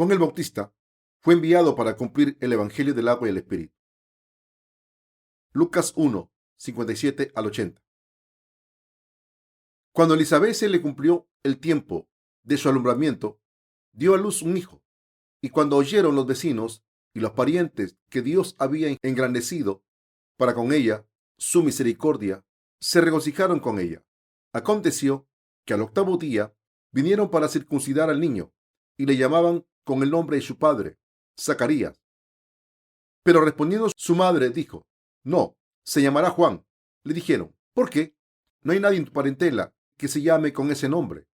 Juan el Bautista fue enviado para cumplir el Evangelio del agua y el Espíritu. Lucas 1, 57 al 80. Cuando Elizabeth se le cumplió el tiempo de su alumbramiento, dio a luz un hijo. Y cuando oyeron los vecinos y los parientes que Dios había engrandecido para con ella su misericordia, se regocijaron con ella. Aconteció que al octavo día vinieron para circuncidar al niño y le llamaban con el nombre de su padre, Zacarías. Pero respondiendo su madre dijo: No, se llamará Juan. Le dijeron: ¿Por qué? No hay nadie en tu parentela que se llame con ese nombre.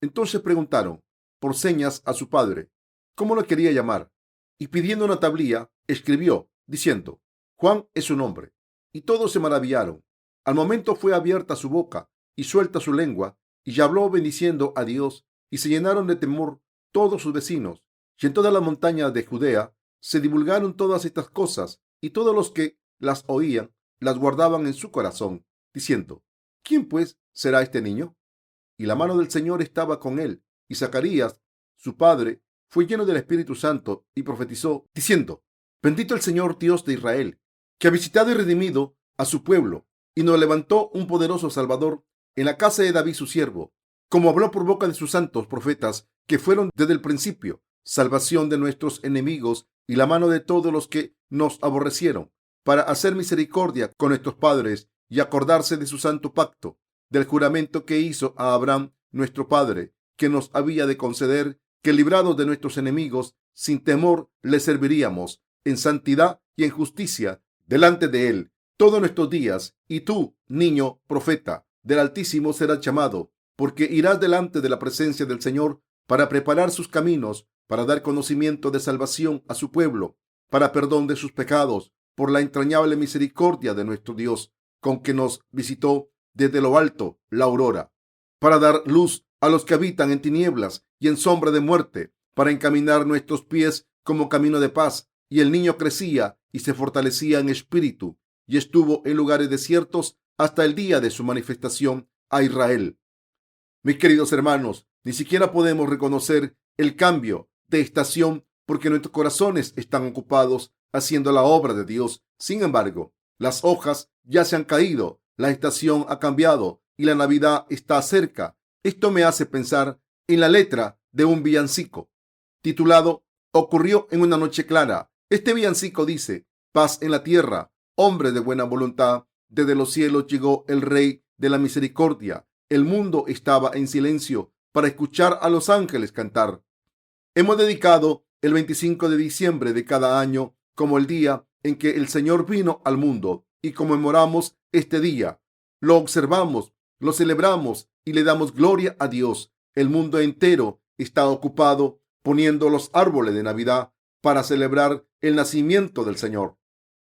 Entonces preguntaron por señas a su padre cómo lo quería llamar, y pidiendo una tablilla, escribió, diciendo: Juan es su nombre. Y todos se maravillaron. Al momento fue abierta su boca y suelta su lengua, y habló bendiciendo a Dios, y se llenaron de temor todos sus vecinos. Y en todas las montañas de Judea se divulgaron todas estas cosas, y todos los que las oían las guardaban en su corazón, diciendo: ¿Quién pues será este niño? Y la mano del Señor estaba con él, y Zacarías, su padre, fue lleno del Espíritu Santo y profetizó, diciendo: Bendito el Señor Dios de Israel, que ha visitado y redimido a su pueblo, y nos levantó un poderoso Salvador en la casa de David su siervo, como habló por boca de sus santos profetas, que fueron desde el principio, salvación de nuestros enemigos y la mano de todos los que nos aborrecieron, para hacer misericordia con nuestros padres y acordarse de su santo pacto, del juramento que hizo a Abraham nuestro padre, que nos había de conceder que, librados de nuestros enemigos, sin temor le serviríamos en santidad y en justicia delante de él todos nuestros días. Y tú, niño profeta del Altísimo, serás llamado, porque irás delante de la presencia del Señor para preparar sus caminos, para dar conocimiento de salvación a su pueblo, para perdón de sus pecados, por la entrañable misericordia de nuestro Dios, con que nos visitó desde lo alto la aurora, para dar luz a los que habitan en tinieblas y en sombra de muerte, para encaminar nuestros pies como camino de paz. Y el niño crecía y se fortalecía en espíritu, y estuvo en lugares desiertos hasta el día de su manifestación a Israel. Mis queridos hermanos, ni siquiera podemos reconocer el cambio de estación porque nuestros corazones están ocupados haciendo la obra de Dios. Sin embargo, las hojas ya se han caído, la estación ha cambiado y la Navidad está cerca. Esto me hace pensar en la letra de un villancico titulado Ocurrió en una noche clara. Este villancico dice: paz en la tierra, hombre de buena voluntad, desde los cielos llegó el Rey de la misericordia. El mundo estaba en silencio para escuchar a los ángeles cantar. Hemos dedicado el 25 de diciembre de cada año como el día en que el Señor vino al mundo, y conmemoramos este día. Lo observamos, lo celebramos y le damos gloria a Dios. El mundo entero está ocupado poniendo los árboles de Navidad para celebrar el nacimiento del Señor.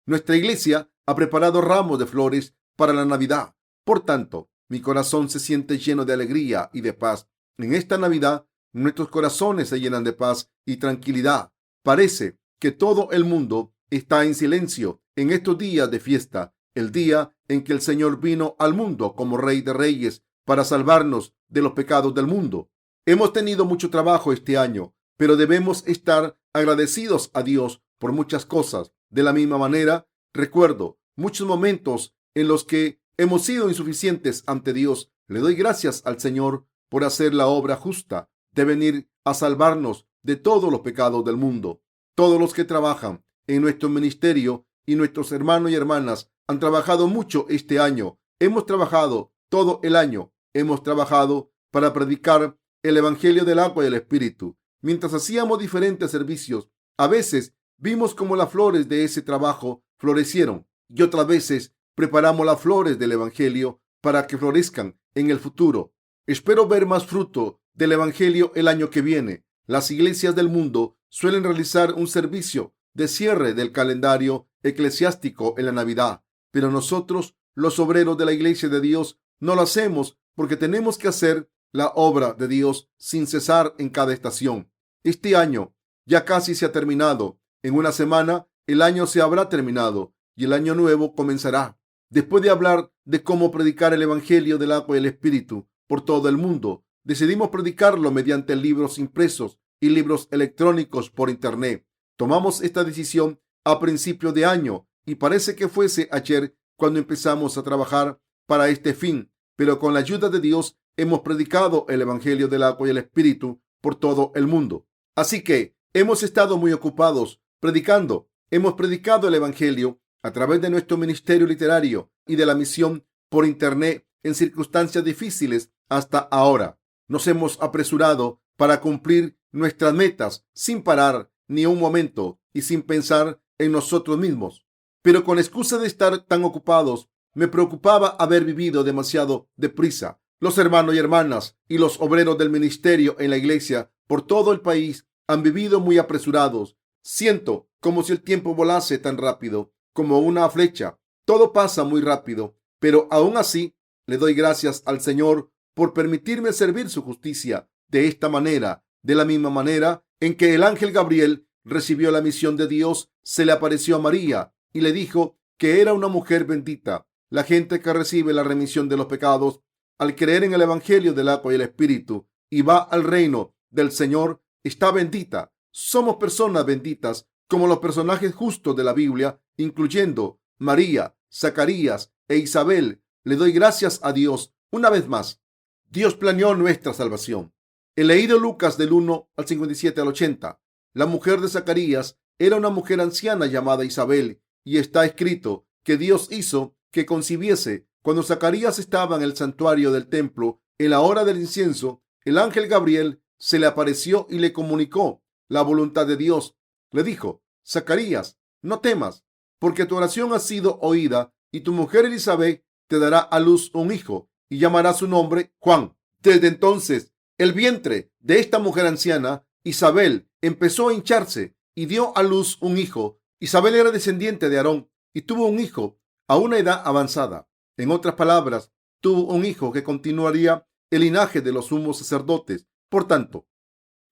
Nuestra iglesia ha preparado ramos de flores para la Navidad. Por tanto, mi corazón se siente lleno de alegría y de paz. En esta Navidad, nuestros corazones se llenan de paz y tranquilidad. Parece que todo el mundo está en silencio en estos días de fiesta, el día en que el Señor vino al mundo como Rey de Reyes para salvarnos de los pecados del mundo. Hemos tenido mucho trabajo este año, pero debemos estar agradecidos a Dios por muchas cosas. De la misma manera, recuerdo muchos momentos en los que hemos sido insuficientes ante Dios. Le doy gracias al Señor por hacer la obra justa de venir a salvarnos de todos los pecados del mundo. Todos los que trabajan en nuestro ministerio y nuestros hermanos y hermanas han trabajado mucho este año. Hemos trabajado todo el año. Hemos trabajado para predicar el Evangelio del agua y el Espíritu. Mientras hacíamos diferentes servicios, a veces vimos cómo las flores de ese trabajo florecieron, y otras veces preparamos las flores del Evangelio para que florezcan en el futuro. Espero ver más fruto del Evangelio el año que viene. Las iglesias del mundo suelen realizar un servicio de cierre del calendario eclesiástico en la Navidad, pero nosotros, los obreros de la Iglesia de Dios, no lo hacemos porque tenemos que hacer la obra de Dios sin cesar en cada estación. Este año ya casi se ha terminado. En una semana el año se habrá terminado y el año nuevo comenzará. Después de hablar de cómo predicar el Evangelio del agua y el Espíritu por todo el mundo, decidimos predicarlo mediante libros impresos y libros electrónicos por internet. Tomamos esta decisión a principio de año y parece que fuese ayer cuando empezamos a trabajar para este fin, pero con la ayuda de Dios hemos predicado el Evangelio del agua y el Espíritu por todo el mundo. Así que hemos estado muy ocupados predicando. Hemos predicado el Evangelio a través de nuestro ministerio literario y de la misión por internet en circunstancias difíciles hasta ahora. Nos hemos apresurado para cumplir nuestras metas sin parar ni un momento y sin pensar en nosotros mismos. Pero con excusa de estar tan ocupados, me preocupaba haber vivido demasiado deprisa. Los hermanos y hermanas y los obreros del ministerio en la iglesia por todo el país han vivido muy apresurados. Siento como si el tiempo volase tan rápido como una flecha. Todo pasa muy rápido, pero aún así le doy gracias al Señor por permitirme servir su justicia de esta manera. De la misma manera en que el ángel Gabriel recibió la misión de Dios, se le apareció a María y le dijo que era una mujer bendita. La gente que recibe la remisión de los pecados al creer en el Evangelio del agua y el Espíritu y va al reino del Señor está bendita. Somos personas benditas como los personajes justos de la Biblia, incluyendo María, Zacarías e Isabel. Le doy gracias a Dios una vez más. Dios planeó nuestra salvación. He leído Lucas del 1 al 57 al 80. La mujer de Zacarías era una mujer anciana llamada Isabel y está escrito que Dios hizo que concibiese. Cuando Zacarías estaba en el santuario del templo en la hora del incienso, el ángel Gabriel se le apareció y le comunicó la voluntad de Dios. Le dijo: Zacarías, no temas, porque tu oración ha sido oída y tu mujer Elizabeth te dará a luz un hijo y llamará su nombre Juan. Desde entonces, el vientre de esta mujer anciana, Isabel, empezó a hincharse y dio a luz un hijo. Isabel era descendiente de Aarón y tuvo un hijo a una edad avanzada. En otras palabras, tuvo un hijo que continuaría el linaje de los sumos sacerdotes. Por tanto,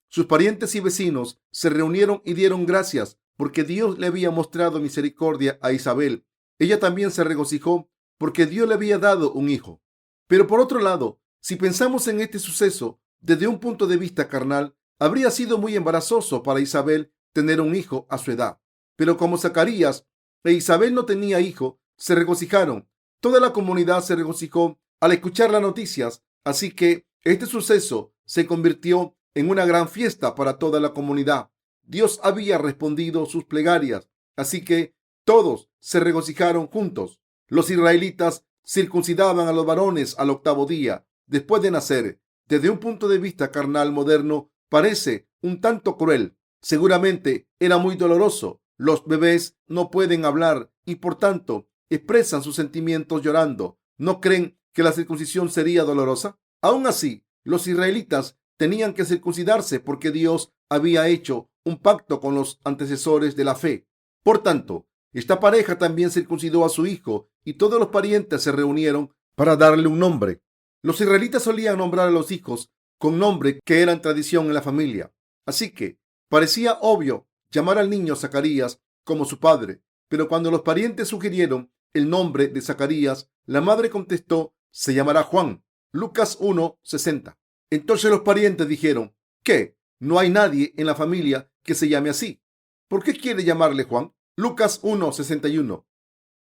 sus parientes y vecinos se reunieron y dieron gracias porque Dios le había mostrado misericordia a Isabel. Ella también se regocijó porque Dios le había dado un hijo. Pero por otro lado, si pensamos en este suceso desde un punto de vista carnal, habría sido muy embarazoso para Isabel tener un hijo a su edad. Pero como Zacarías e Isabel no tenía hijo, se regocijaron. Toda la comunidad se regocijó al escuchar las noticias, así que este suceso se convirtió en una gran fiesta para toda la comunidad. Dios había respondido sus plegarias, así que todos se regocijaron juntos. Los israelitas circuncidaban a los varones al octavo día después de nacer. Desde un punto de vista carnal moderno, parece un tanto cruel. Seguramente era muy doloroso. Los bebés no pueden hablar y por tanto expresan sus sentimientos llorando. ¿No creen que la circuncisión sería dolorosa? Aún así, los israelitas tenían que circuncidarse porque Dios había hecho un pacto con los antecesores de la fe. Por tanto, esta pareja también circuncidó a su hijo y todos los parientes se reunieron para darle un nombre. Los israelitas solían nombrar a los hijos con nombre que eran tradición en la familia. Así que parecía obvio llamar al niño Zacarías como su padre. Pero cuando los parientes sugirieron el nombre de Zacarías, la madre contestó: se llamará Juan. Lucas 1:60. Entonces los parientes dijeron: ¿qué? No hay nadie en la familia que se llame así. ¿Por qué quiere llamarle Juan? Lucas 1:61.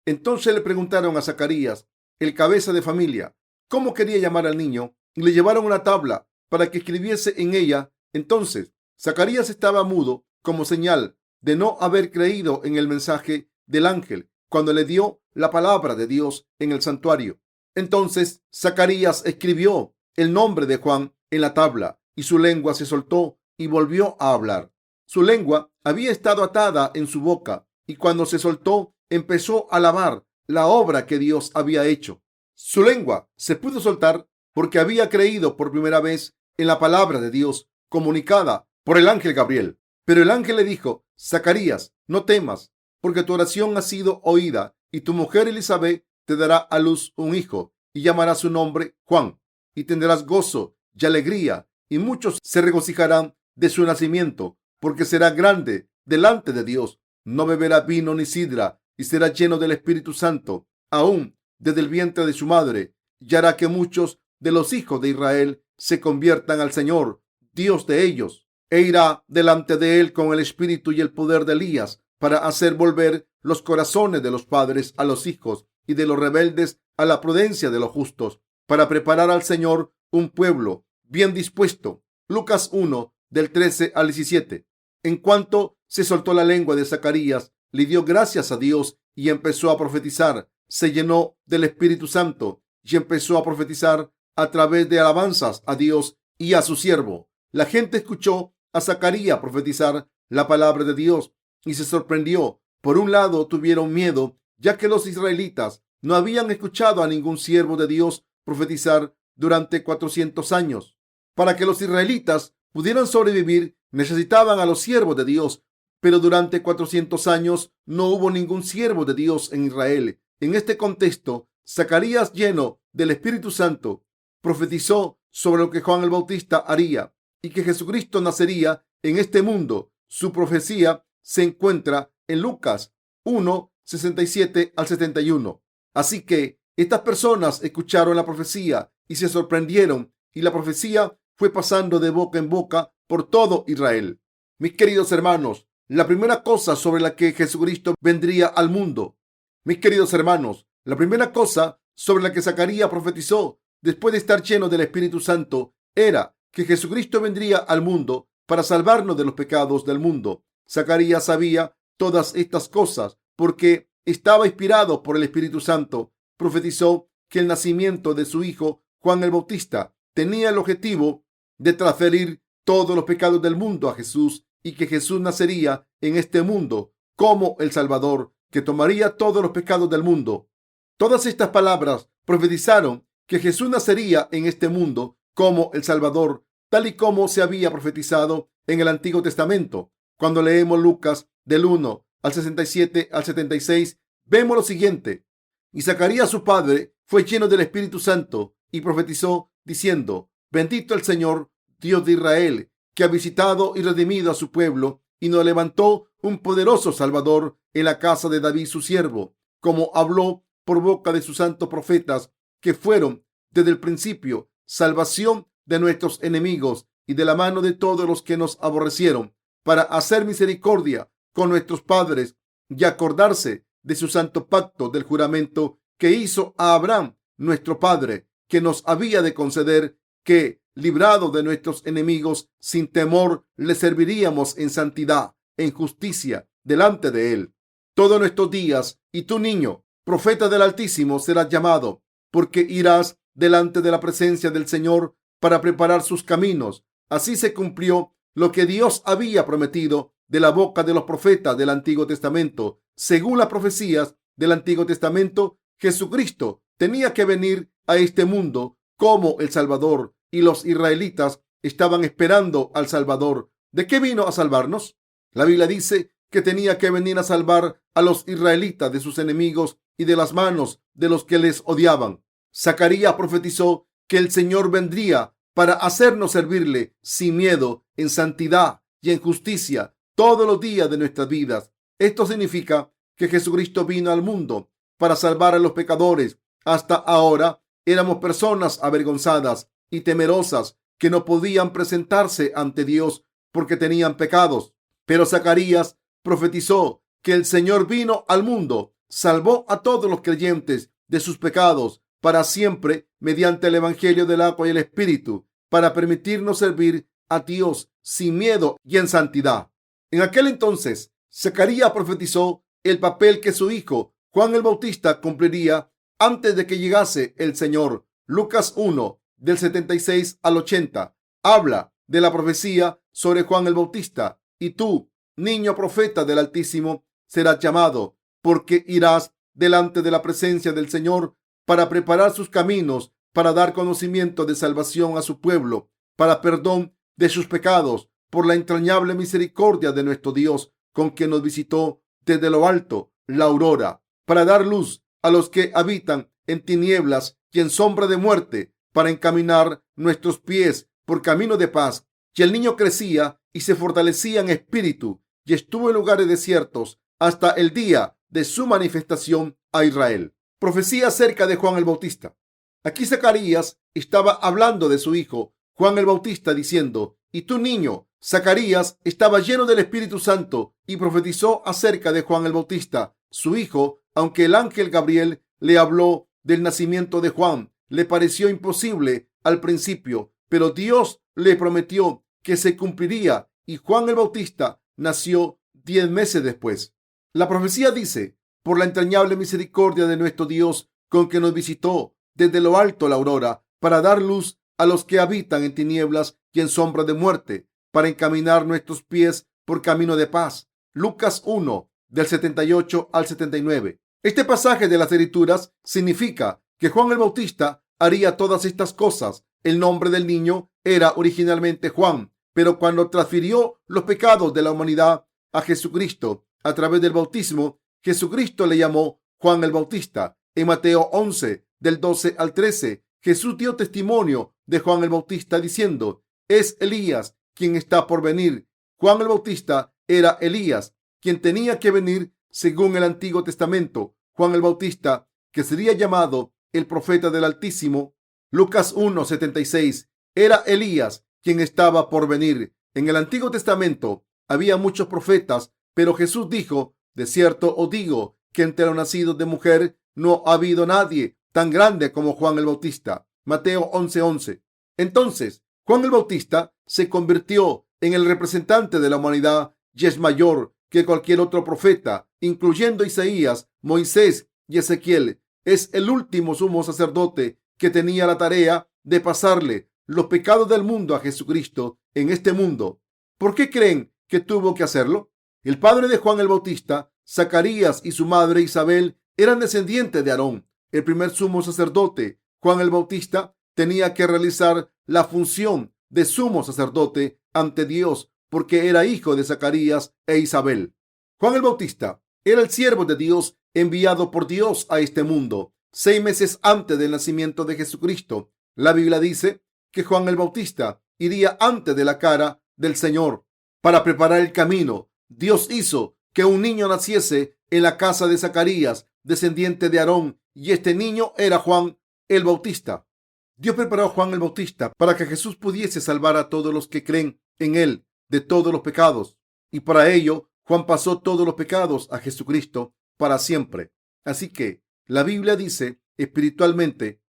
Entonces le preguntaron a Zacarías, el cabeza de familia, cómo quería llamar al niño y le llevaron una tabla para que escribiese en ella. Entonces Zacarías estaba mudo como señal de no haber creído en el mensaje del ángel cuando le dio la palabra de Dios en el santuario. Entonces Zacarías escribió el nombre de Juan en la tabla y su lengua se soltó y volvió a hablar. Su lengua había estado atada en su boca y cuando se soltó empezó a alabar la obra que Dios había hecho. Su lengua se pudo soltar porque había creído por primera vez en la palabra de Dios comunicada por el ángel Gabriel. Pero el ángel le dijo: Zacarías, no temas, porque tu oración ha sido oída y tu mujer Elizabeth te dará a luz un hijo y llamará su nombre Juan. Y tendrás gozo y alegría y muchos se regocijarán de su nacimiento, porque será grande delante de Dios. No beberá vino ni sidra y será lleno del Espíritu Santo, aún desde el vientre de su madre, y hará que muchos de los hijos de Israel se conviertan al Señor, Dios de ellos. e irá delante de él con el espíritu y el poder de Elías para hacer volver los corazones de los padres a los hijos y de los rebeldes a la prudencia de los justos, para preparar al Señor un pueblo bien dispuesto. Lucas 1, del 13 al 17. En cuanto se soltó la lengua de Zacarías, le dio gracias a Dios y empezó a profetizar. Se llenó del Espíritu Santo y empezó a profetizar a través de alabanzas a Dios y a su siervo. La gente escuchó a Zacarías profetizar la palabra de Dios y se sorprendió. Por un lado, tuvieron miedo, ya que los israelitas no habían escuchado a ningún siervo de Dios profetizar durante 400 años. Para que los israelitas pudieran sobrevivir, necesitaban a los siervos de Dios, pero durante 400 años no hubo ningún siervo de Dios en Israel. En este contexto, Zacarías, lleno del Espíritu Santo, profetizó sobre lo que Juan el Bautista haría y que Jesucristo nacería en este mundo. Su profecía se encuentra en Lucas 1, 67 al 71. Así que estas personas escucharon la profecía y se sorprendieron, y la profecía fue pasando de boca en boca por todo Israel. Mis queridos hermanos, la primera cosa sobre la que Jesucristo vendría al mundo. Mis queridos hermanos, la primera cosa sobre la que Zacarías profetizó después de estar lleno del Espíritu Santo era que Jesucristo vendría al mundo para salvarnos de los pecados del mundo. Zacarías sabía todas estas cosas porque estaba inspirado por el Espíritu Santo. Profetizó que el nacimiento de su hijo Juan el Bautista tenía el objetivo de transferir todos los pecados del mundo a Jesús y que Jesús nacería en este mundo como el Salvador que tomaría todos los pecados del mundo. Todas estas palabras profetizaron que Jesús nacería en este mundo como el Salvador, tal y como se había profetizado en el Antiguo Testamento. Cuando leemos Lucas del 1 al 67 al 76, vemos lo siguiente. Y Zacarías su padre fue lleno del Espíritu Santo y profetizó diciendo: Bendito el Señor, Dios de Israel, que ha visitado y redimido a su pueblo y nos levantó un poderoso Salvador en la casa de David su siervo, como habló por boca de sus santos profetas, que fueron desde el principio salvación de nuestros enemigos y de la mano de todos los que nos aborrecieron, para hacer misericordia con nuestros padres y acordarse de su santo pacto, del juramento que hizo a Abraham, nuestro padre, que nos había de conceder que, librado de nuestros enemigos, sin temor, le serviríamos en santidad, en justicia, delante de él todos nuestros días. Y tú, niño, profeta del Altísimo, serás llamado, porque irás delante de la presencia del Señor para preparar sus caminos. Así se cumplió lo que Dios había prometido de la boca de los profetas del Antiguo Testamento. Según las profecías del Antiguo Testamento, Jesucristo tenía que venir a este mundo como el Salvador, y los israelitas estaban esperando al Salvador. ¿De qué vino a salvarnos? La Biblia dice que tenía que venir a salvar a los israelitas de sus enemigos y de las manos de los que les odiaban. Zacarías profetizó que el Señor vendría para hacernos servirle sin miedo, en santidad y en justicia todos los días de nuestras vidas. Esto significa que Jesucristo vino al mundo para salvar a los pecadores. Hasta ahora éramos personas avergonzadas y temerosas que no podían presentarse ante Dios porque tenían pecados. Pero Zacarías profetizó que el Señor vino al mundo, salvó a todos los creyentes de sus pecados para siempre mediante el Evangelio del agua y el Espíritu, para permitirnos servir a Dios sin miedo y en santidad. En aquel entonces, Zacarías profetizó el papel que su hijo Juan el Bautista cumpliría antes de que llegase el Señor. Lucas 1, del 76 al 80, habla de la profecía sobre Juan el Bautista. Y tú, niño profeta del Altísimo, serás llamado, porque irás delante de la presencia del Señor para preparar sus caminos, para dar conocimiento de salvación a su pueblo, para perdón de sus pecados, por la entrañable misericordia de nuestro Dios, con quien nos visitó desde lo alto la aurora, para dar luz a los que habitan en tinieblas y en sombra de muerte, para encaminar nuestros pies por camino de paz. Y el niño crecía y se fortalecía en espíritu y estuvo en lugares desiertos hasta el día de su manifestación a Israel. Profecía acerca de Juan el Bautista. Aquí Zacarías estaba hablando de su hijo Juan el Bautista diciendo: y tú, niño, Zacarías estaba lleno del Espíritu Santo y profetizó acerca de Juan el Bautista, su hijo. Aunque el ángel Gabriel le habló del nacimiento de Juan, le pareció imposible al principio, pero Dios le prometió que se cumpliría y Juan el Bautista nació 10 meses después. La profecía dice: por la entrañable misericordia de nuestro Dios, con que nos visitó desde lo alto la aurora, para dar luz a los que habitan en tinieblas y en sombra de muerte, para encaminar nuestros pies por camino de paz. Lucas 1, del 78 al 79. Este pasaje de las Escrituras significa que Juan el Bautista haría todas estas cosas. El nombre del niño era originalmente Juan, pero cuando transfirió los pecados de la humanidad a Jesucristo a través del bautismo, Jesucristo le llamó Juan el Bautista. En Mateo 11, del 12 al 13, Jesús dio testimonio de Juan el Bautista diciendo: es Elías quien está por venir. Juan el Bautista era Elías, quien tenía que venir según el Antiguo Testamento. Juan el Bautista, que sería llamado el profeta del Altísimo, Lucas 1:76, era Elías quien estaba por venir. En el Antiguo Testamento había muchos profetas, pero Jesús dijo: de cierto os digo que entre los nacidos de mujer no ha habido nadie tan grande como Juan el Bautista. Mateo 11:11. Entonces, Juan el Bautista se convirtió en el representante de la humanidad y es mayor que cualquier otro profeta, incluyendo Isaías, Moisés y Ezequiel. Es el último sumo sacerdote que tenía la tarea de pasarle los pecados del mundo a Jesucristo en este mundo. ¿Por qué creen que tuvo que hacerlo? El padre de Juan el Bautista, Zacarías, y su madre Isabel eran descendientes de Aarón, el primer sumo sacerdote. Juan el Bautista tenía que realizar la función de sumo sacerdote ante Dios porque era hijo de Zacarías e Isabel. Juan el Bautista era el siervo de Dios enviado por Dios a este mundo 6 meses antes del nacimiento de Jesucristo. La Biblia dice que Juan el Bautista iría antes de la cara del Señor para preparar el camino. Dios hizo que un niño naciese en la casa de Zacarías, descendiente de Aarón, y este niño era Juan el Bautista. Dios preparó a Juan el Bautista para que Jesús pudiese salvar a todos los que creen en él de todos los pecados. Y para ello, Juan pasó todos los pecados a Jesucristo para siempre. Así que la Biblia dice espiritualmente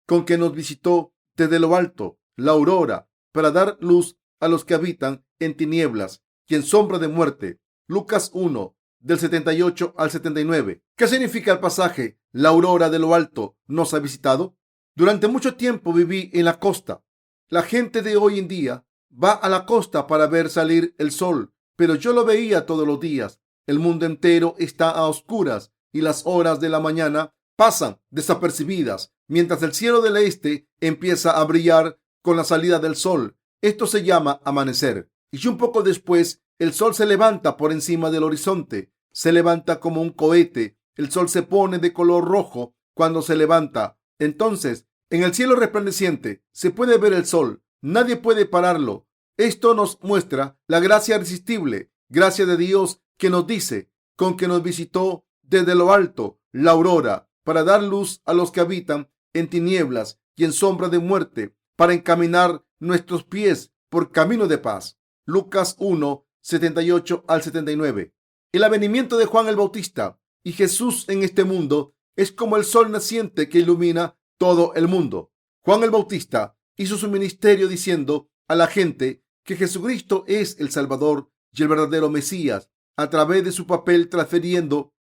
con que nos visitó desde lo alto la aurora para dar luz a los que habitan en tinieblas y en sombra de muerte. Lucas 1, del 78 al 79. ¿Qué significa el pasaje? La aurora de lo alto nos ha visitado. Durante mucho tiempo viví en la costa. La gente de hoy en día va a la costa para ver salir el sol, pero yo lo veía todos los días. El mundo entero está a oscuras y las horas de la mañana pasan desapercibidas, mientras el cielo del este empieza a brillar con la salida del sol. Esto se llama amanecer. Y un poco después, el sol se levanta por encima del horizonte. Se levanta como un cohete. El sol se pone de color rojo cuando se levanta. Entonces, en el cielo resplandeciente se puede ver el sol. Nadie puede pararlo. Esto nos muestra la gracia irresistible, gracia de Dios que nos dice, con que nos visitó desde lo alto la aurora, para dar luz a los que habitan en tinieblas y en sombra de muerte, para encaminar nuestros pies por camino de paz. Lucas 1, 78 al 79. El avenimiento de Juan el Bautista y Jesús en este mundo es como el sol naciente que ilumina todo el mundo. Juan el Bautista hizo su ministerio diciendo a la gente que Jesucristo es el Salvador y el verdadero Mesías, a través de su papel transfiriendo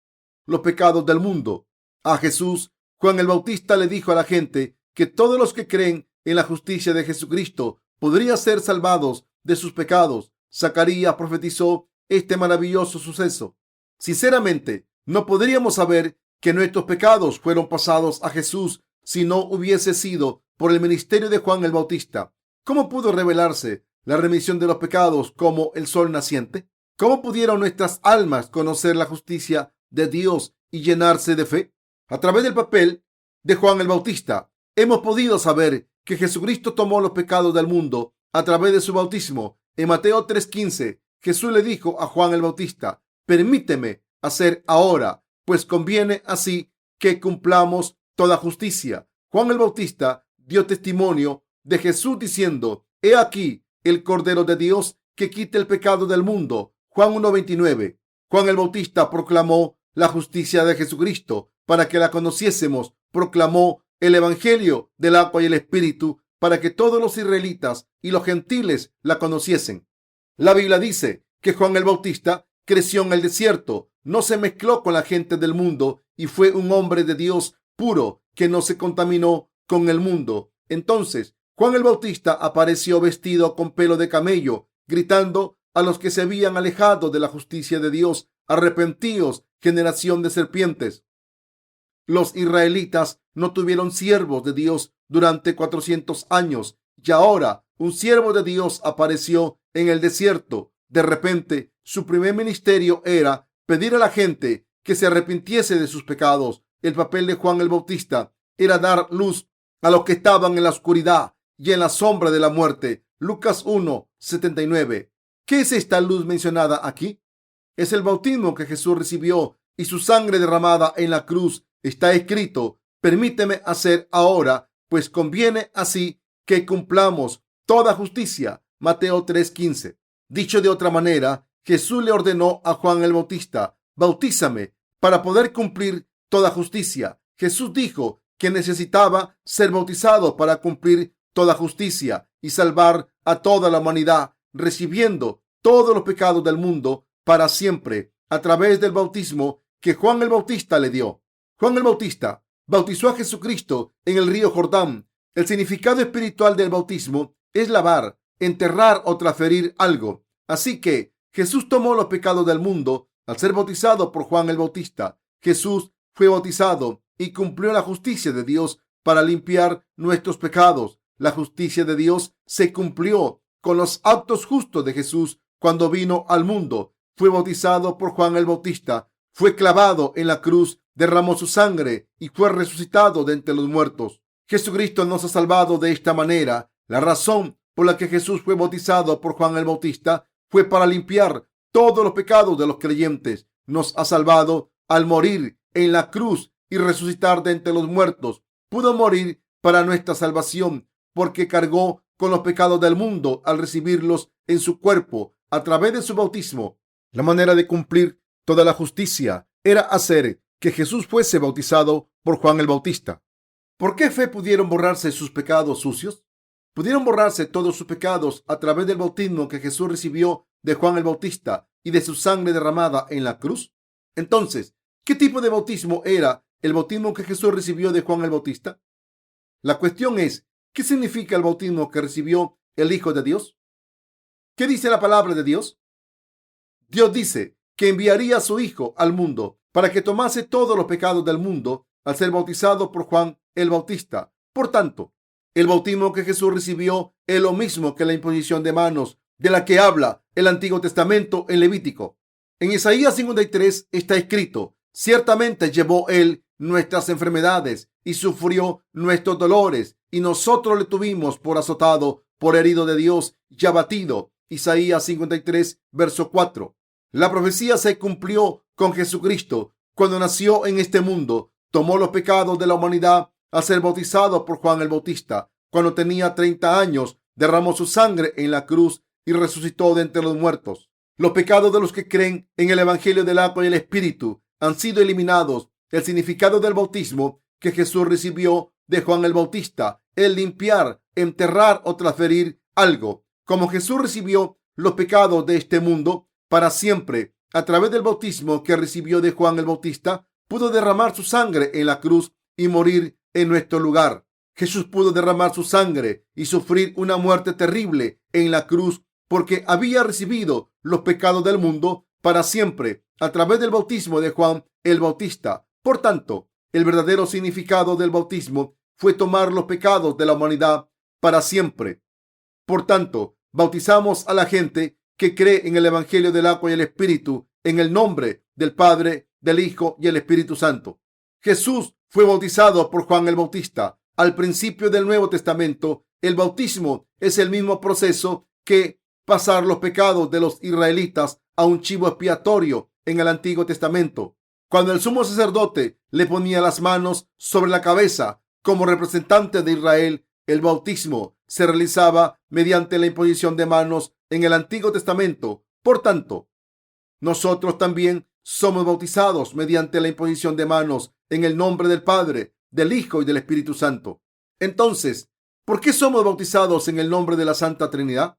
los pecados del mundo a Jesús. Juan el Bautista le dijo a la gente que todos los que creen en la justicia de Jesucristo podrían ser salvados de sus pecados. Zacarías profetizó este maravilloso suceso. Sinceramente, no podríamos saber que nuestros pecados fueron pasados a Jesús si no hubiese sido por el ministerio de Juan el Bautista. ¿Cómo pudo revelarse la remisión de los pecados como el sol naciente? ¿Cómo pudieron nuestras almas conocer la justicia de Dios y llenarse de fe? A través del papel de Juan el Bautista, hemos podido saber que Jesucristo tomó los pecados del mundo a través de su bautismo. En Mateo 3:15, Jesús le dijo a Juan el Bautista: permíteme hacer ahora, pues conviene así que cumplamos toda justicia. Juan el Bautista dio testimonio de Jesús diciendo: he aquí el Cordero de Dios que quite el pecado del mundo. Juan 1:29. Juan el Bautista proclamó la justicia de Jesucristo para que la conociésemos. Proclamó el evangelio del agua y el espíritu para que todos los israelitas y los gentiles la conociesen. La Biblia dice que Juan el Bautista creció en el desierto, no se mezcló con la gente del mundo y fue un hombre de Dios puro que no se contaminó con el mundo. Entonces, Juan el Bautista apareció vestido con pelo de camello, gritando a los que se habían alejado de la justicia de Dios: arrepentíos, generación de serpientes. Los israelitas no tuvieron siervos de Dios durante 400 años y ahora un siervo de Dios apareció en el desierto. De repente, su primer ministerio era pedir a la gente que se arrepintiese de sus pecados. El papel de Juan el Bautista era dar luz a los que estaban en la oscuridad y en la sombra de la muerte. Lucas 1:79. ¿Qué es esta luz mencionada aquí? Es el bautismo que Jesús recibió y su sangre derramada en la cruz. Está escrito: permíteme hacer ahora, pues conviene así que cumplamos toda justicia. Mateo 3:15. Dicho de otra manera, Jesús le ordenó a Juan el Bautista: bautízame para poder cumplir toda justicia. Jesús dijo que necesitaba ser bautizado para cumplir toda justicia y salvar a toda la humanidad, recibiendo todos los pecados del mundo para siempre a través del bautismo que Juan el Bautista le dio. Juan el Bautista bautizó a Jesucristo en el río Jordán. El significado espiritual del bautismo es lavar, enterrar o transferir algo. Así que Jesús tomó los pecados del mundo al ser bautizado por Juan el Bautista. Jesús fue bautizado y cumplió la justicia de Dios para limpiar nuestros pecados. La justicia de Dios se cumplió con los actos justos de Jesús cuando vino al mundo. Fue bautizado por Juan el Bautista, fue clavado en la cruz, derramó su sangre y fue resucitado de entre los muertos. Jesucristo nos ha salvado de esta manera. La razón por la que Jesús fue bautizado por Juan el Bautista fue para limpiar todos los pecados de los creyentes. Nos ha salvado al morir en la cruz y resucitar de entre los muertos. Pudo morir para nuestra salvación porque cargó con los pecados del mundo al recibirlos en su cuerpo a través de su bautismo. La manera de cumplir toda la justicia era hacer que Jesús fuese bautizado por Juan el Bautista. ¿Por qué fe pudieron borrarse sus pecados sucios? Pudieron borrarse todos sus pecados a través del bautismo que Jesús recibió de Juan el Bautista y de su sangre derramada en la cruz. Entonces, ¿qué tipo de bautismo era el bautismo que Jesús recibió de Juan el Bautista? La cuestión es, ¿qué significa el bautismo que recibió el Hijo de Dios? ¿Qué dice la palabra de Dios? Dios dice que enviaría a su Hijo al mundo para que tomase todos los pecados del mundo al ser bautizado por Juan el Bautista. Por tanto, el bautismo que Jesús recibió es lo mismo que la imposición de manos de la que habla el Antiguo Testamento en Levítico. En Isaías 53 está escrito: ciertamente llevó él nuestras enfermedades y sufrió nuestros dolores, y nosotros le tuvimos por azotado, por herido de Dios y abatido. Isaías 53, verso 4. La profecía se cumplió con Jesucristo cuando nació en este mundo. Tomó los pecados de la humanidad al ser bautizado por Juan el Bautista. Cuando tenía 30 años, derramó su sangre en la cruz y resucitó de entre los muertos. Los pecados de los que creen en el Evangelio del agua y el Espíritu han sido eliminados. El significado del bautismo que Jesús recibió de Juan el Bautista es limpiar, enterrar o transferir algo. Como Jesús recibió los pecados de este mundo para siempre a través del bautismo que recibió de Juan el Bautista, pudo derramar su sangre en la cruz y morir en nuestro lugar. Jesús pudo derramar su sangre y sufrir una muerte terrible en la cruz porque había recibido los pecados del mundo para siempre a través del bautismo de Juan el Bautista. Por tanto, el verdadero significado del bautismo fue tomar los pecados de la humanidad para siempre. Por tanto, bautizamos a la gente que cree en el Evangelio del agua y el Espíritu en el nombre del Padre, del Hijo y el Espíritu Santo. Jesús fue bautizado por Juan el Bautista. Al principio del Nuevo Testamento, el bautismo es el mismo proceso que pasar los pecados de los israelitas a un chivo expiatorio en el Antiguo Testamento. Cuando el sumo sacerdote le ponía las manos sobre la cabeza como representante de Israel, el bautismo se realizaba mediante la imposición de manos en el Antiguo Testamento. Por tanto, nosotros también somos bautizados mediante la imposición de manos en el nombre del Padre, del Hijo y del Espíritu Santo. Entonces, ¿por qué somos bautizados en el nombre de la Santa Trinidad?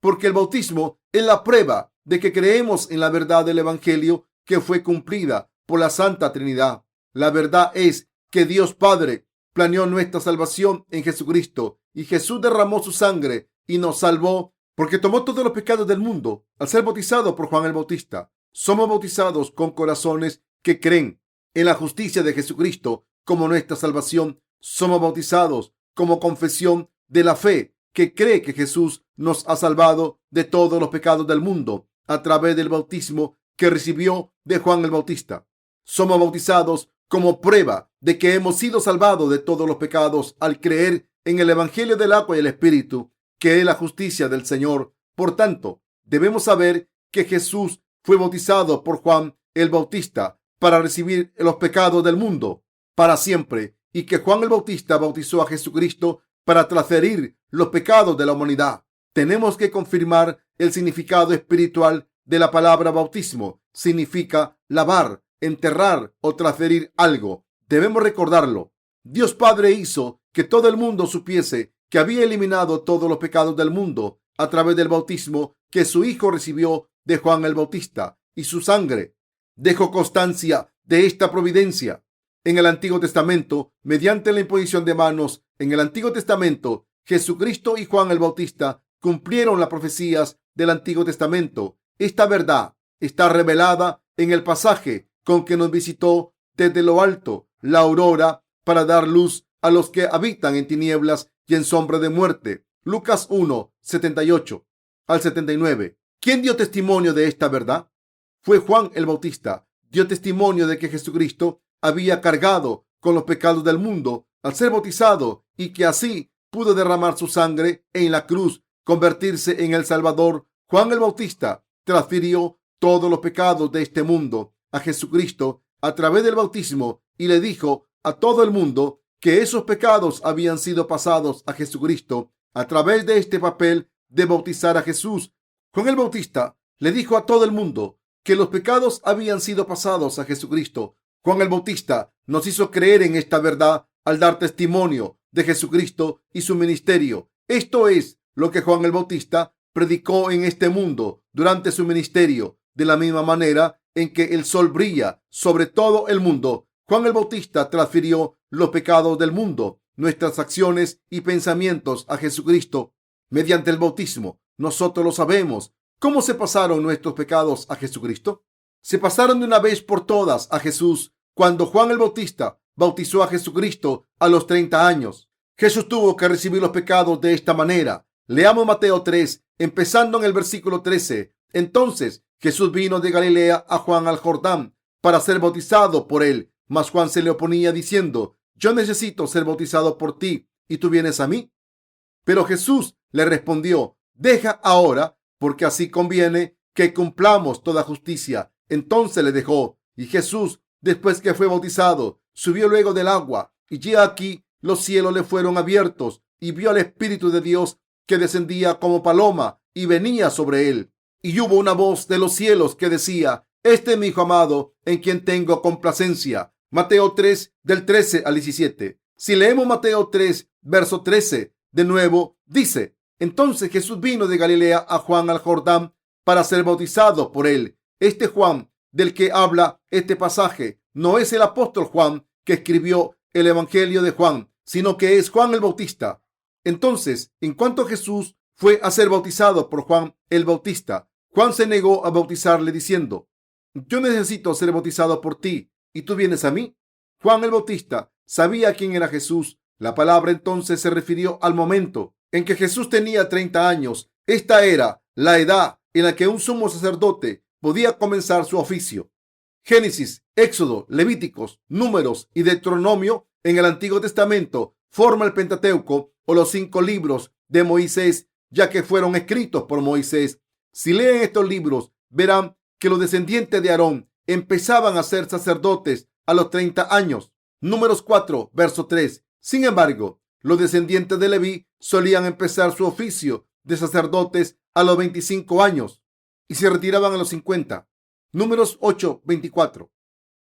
Porque el bautismo es la prueba de que creemos en la verdad del Evangelio que fue cumplida por la Santa Trinidad. La verdad es que Dios Padre planeó nuestra salvación en Jesucristo y Jesús derramó su sangre y nos salvó porque tomó todos los pecados del mundo al ser bautizado por Juan el Bautista. Somos bautizados con corazones que creen en la justicia de Jesucristo como nuestra salvación. Somos bautizados como confesión de la fe que cree que Jesús nos ha salvado de todos los pecados del mundo a través del bautismo que recibió de Juan el Bautista. Somos bautizados como prueba de que hemos sido salvados de todos los pecados al creer en el Evangelio del agua y el Espíritu, que es la justicia del Señor. Por tanto, debemos saber que Jesús fue bautizado por Juan el Bautista para recibir los pecados del mundo para siempre, y que Juan el Bautista bautizó a Jesucristo para transferir los pecados de la humanidad. Tenemos que confirmar el significado espiritual de la palabra bautismo. Significa lavar, enterrar o transferir algo. Debemos recordarlo. Dios Padre hizo que todo el mundo supiese que había eliminado todos los pecados del mundo a través del bautismo que su Hijo recibió de Juan el Bautista, y su sangre dejó constancia de esta providencia. En el Antiguo Testamento, mediante la imposición de manos, en el Antiguo Testamento, Jesucristo y Juan el Bautista cumplieron las profecías del Antiguo Testamento. Esta verdad está revelada en el pasaje con que nos visitó desde lo alto la aurora para dar luz a los que habitan en tinieblas y en sombra de muerte. Lucas 1, 78 al 79. ¿Quién dio testimonio de esta verdad? Fue Juan el Bautista. Dio testimonio de que Jesucristo había cargado con los pecados del mundo al ser bautizado y que así pudo derramar su sangre en la cruz, convertirse en el Salvador. Juan el Bautista transfirió todos los pecados de este mundo a Jesucristo a través del bautismo y le dijo a todo el mundo que esos pecados habían sido pasados a Jesucristo a través de este papel de bautizar a Jesús. Juan el Bautista le dijo a todo el mundo que los pecados habían sido pasados a Jesucristo. Juan el Bautista nos hizo creer en esta verdad al dar testimonio de Jesucristo y su ministerio. Esto es lo que Juan el Bautista predicó en este mundo durante su ministerio. De la misma manera en que el sol brilla sobre todo el mundo, Juan el Bautista transfirió los pecados del mundo, nuestras acciones y pensamientos a Jesucristo mediante el bautismo. Nosotros lo sabemos. ¿Cómo se pasaron nuestros pecados a Jesucristo? Se pasaron de una vez por todas a Jesús cuando Juan el Bautista bautizó a Jesucristo a los 30 años. Jesús tuvo que recibir los pecados de esta manera. Leamos Mateo 3, empezando en el versículo 13. Entonces Jesús vino de Galilea a Juan al Jordán para ser bautizado por él. Mas Juan se le oponía diciendo: yo necesito ser bautizado por ti, ¿y tú vienes a mí? Pero Jesús le respondió: deja ahora, porque así conviene que cumplamos toda justicia. Entonces le dejó, y Jesús, después que fue bautizado, subió luego del agua, y ya aquí los cielos le fueron abiertos, y vio al Espíritu de Dios que descendía como paloma y venía sobre él. Y hubo una voz de los cielos que decía: este es mi Hijo amado, en quien tengo complacencia. Mateo 3, del 13 al 17. Si leemos Mateo 3, verso 13, de nuevo, dice: entonces Jesús vino de Galilea a Juan al Jordán para ser bautizado por él. Este Juan del que habla este pasaje no es el apóstol Juan que escribió el Evangelio de Juan, sino que es Juan el Bautista. Entonces, en cuanto Jesús fue a ser bautizado por Juan el Bautista, Juan se negó a bautizarle diciendo: yo necesito ser bautizado por ti, ¿y tú vienes a mí? Juan el Bautista sabía quién era Jesús. La palabra entonces se refirió al momento en que Jesús tenía 30 años. Esta era la edad en la que un sumo sacerdote podía comenzar su oficio. Génesis, Éxodo, Levíticos, Números y Deuteronomio en el Antiguo Testamento forman el Pentateuco o los 5 libros de Moisés, ya que fueron escritos por Moisés. Si leen estos libros, verán que los descendientes de Aarón empezaban a ser sacerdotes a los 30 años. Números 4, verso 3. Sin embargo, los descendientes de Leví solían empezar su oficio de sacerdotes a los 25 años y se retiraban a los 50. Números 8:24.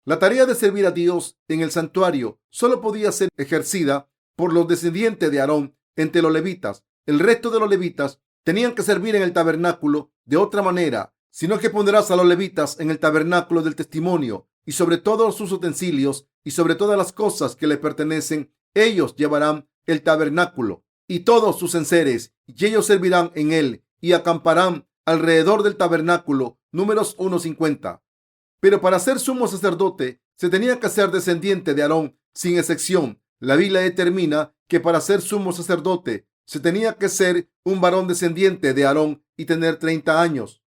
La tarea de servir a Dios en el santuario solo podía ser ejercida por los descendientes de Aarón entre los levitas. El resto de los levitas tenían que servir en el tabernáculo de otra manera, sino que pondrás a los levitas en el tabernáculo del testimonio y sobre todos sus utensilios y sobre todas las cosas que le pertenecen. Ellos llevarán el tabernáculo y todos sus enseres, y ellos servirán en él y acamparán alrededor del tabernáculo. Números 1:50. Pero para ser sumo sacerdote se tenía que ser descendiente de Aarón sin excepción. La Biblia determina que para ser sumo sacerdote se tenía que ser un varón descendiente de Aarón y tener 30 años.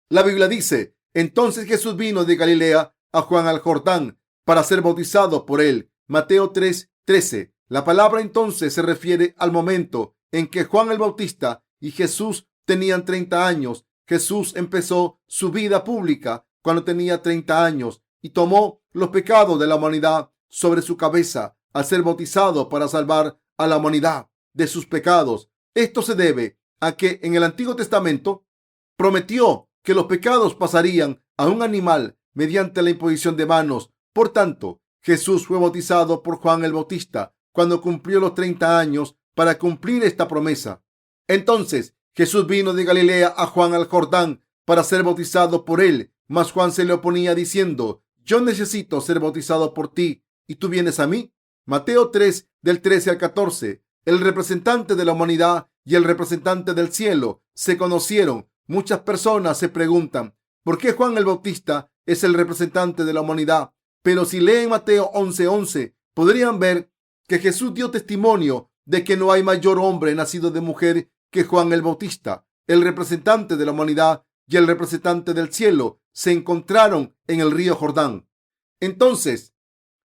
La Biblia dice: entonces Jesús vino de Galilea a Juan al Jordán para ser bautizado por él. Mateo 3:13. La palabra entonces se refiere al momento en que Juan el Bautista y Jesús tenían 30 años. Jesús empezó su vida pública cuando tenía 30 años y tomó los pecados de la humanidad sobre su cabeza al ser bautizado para salvar a la humanidad de sus pecados. Esto se debe a que en el Antiguo Testamento prometió que los pecados pasarían a un animal mediante la imposición de manos. Por tanto, Jesús fue bautizado por Juan el Bautista cuando cumplió los 30 años para cumplir esta promesa. Entonces, Jesús vino de Galilea a Juan al Jordán para ser bautizado por él, mas Juan se le oponía diciendo: yo necesito ser bautizado por ti, ¿y tú vienes a mí? Mateo 3, del 13 al 14. El representante de la humanidad y el representante del cielo se conocieron. Muchas personas se preguntan ¿por qué Juan el Bautista es el representante de la humanidad? Pero si leen Mateo 11:11, podrían ver que Jesús dio testimonio de que no hay mayor hombre nacido de mujer que Juan el Bautista. El representante de la humanidad y el representante del cielo se encontraron en el río Jordán. Entonces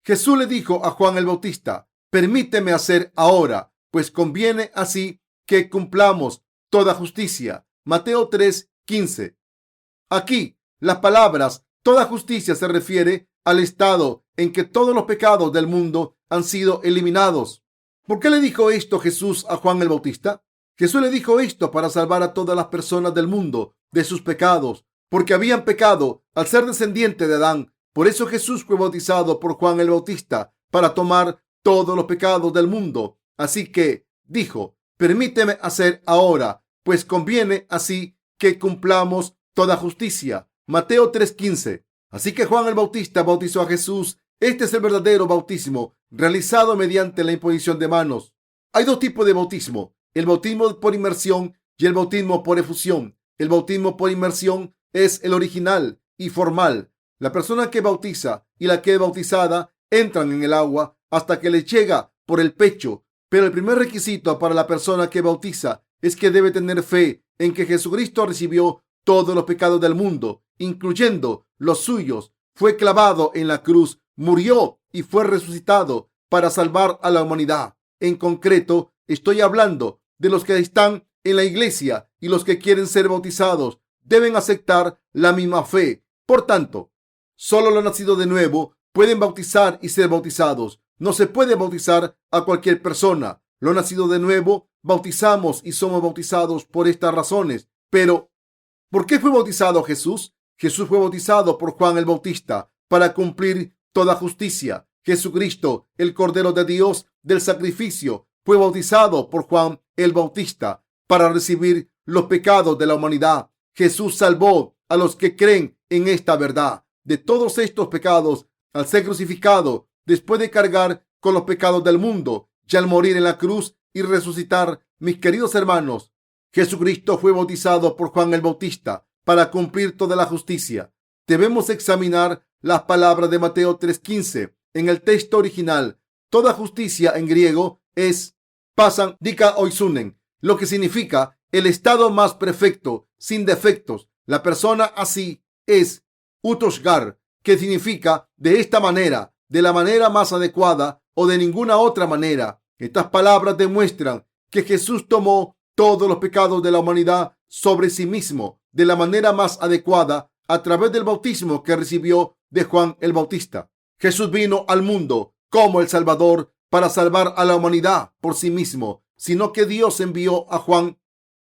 Jesús le dijo a Juan el Bautista: permíteme hacer ahora, pues conviene así que cumplamos toda justicia. Mateo 3:15. Aquí las palabras toda justicia se refiere al estado en que todos los pecados del mundo han sido eliminados. ¿Por qué le dijo esto Jesús a Juan el Bautista? Jesús le dijo esto para salvar a todas las personas del mundo de sus pecados, porque habían pecado al ser descendiente de Adán. Por eso Jesús fue bautizado por Juan el Bautista para tomar todos los pecados del mundo. Así que dijo: permíteme hacer ahora, pues conviene así que cumplamos toda justicia. Mateo 3:15. Así que Juan el Bautista bautizó a Jesús. Este es el verdadero bautismo realizado mediante la imposición de manos. Hay dos tipos de bautismo: el bautismo por inmersión y el bautismo por efusión. El bautismo por inmersión es el original y formal. La persona que bautiza y la que es bautizada entran en el agua hasta que les llega por el pecho. Pero el primer requisito para la persona que bautiza es que debe tener fe en que Jesucristo recibió todos los pecados del mundo, incluyendo los suyos. Fue clavado en la cruz, murió y fue resucitado para salvar a la humanidad. En concreto, estoy hablando de los que están en la iglesia y los que quieren ser bautizados. Deben aceptar la misma fe. Por tanto, solo los nacidos de nuevo pueden bautizar y ser bautizados. No se puede bautizar a cualquier persona. Los nacidos de nuevo bautizamos y somos bautizados por estas razones. Pero, ¿por qué fue bautizado Jesús? Jesús fue bautizado por Juan el Bautista para cumplir toda justicia. Jesucristo, el Cordero de Dios del sacrificio, fue bautizado por Juan el Bautista para recibir los pecados de la humanidad. Jesús salvó a los que creen en esta verdad de todos estos pecados al ser crucificado, después de cargar con los pecados del mundo y al morir en la cruz y resucitar. Mis queridos hermanos, Jesucristo fue bautizado por Juan el Bautista para cumplir toda la justicia. Debemos examinar las palabras de Mateo 3:15 en el texto original. Toda justicia en griego es pasan dikaioisunen, lo que significa el estado más perfecto, sin defectos. La persona así es utoshgar, que significa de esta manera, de la manera más adecuada o de ninguna otra manera. Estas palabras demuestran que Jesús tomó todos los pecados de la humanidad sobre sí mismo de la manera más adecuada a través del bautismo que recibió de Juan el Bautista. Jesús vino al mundo como el Salvador para salvar a la humanidad por sí mismo. sino que Dios envió a Juan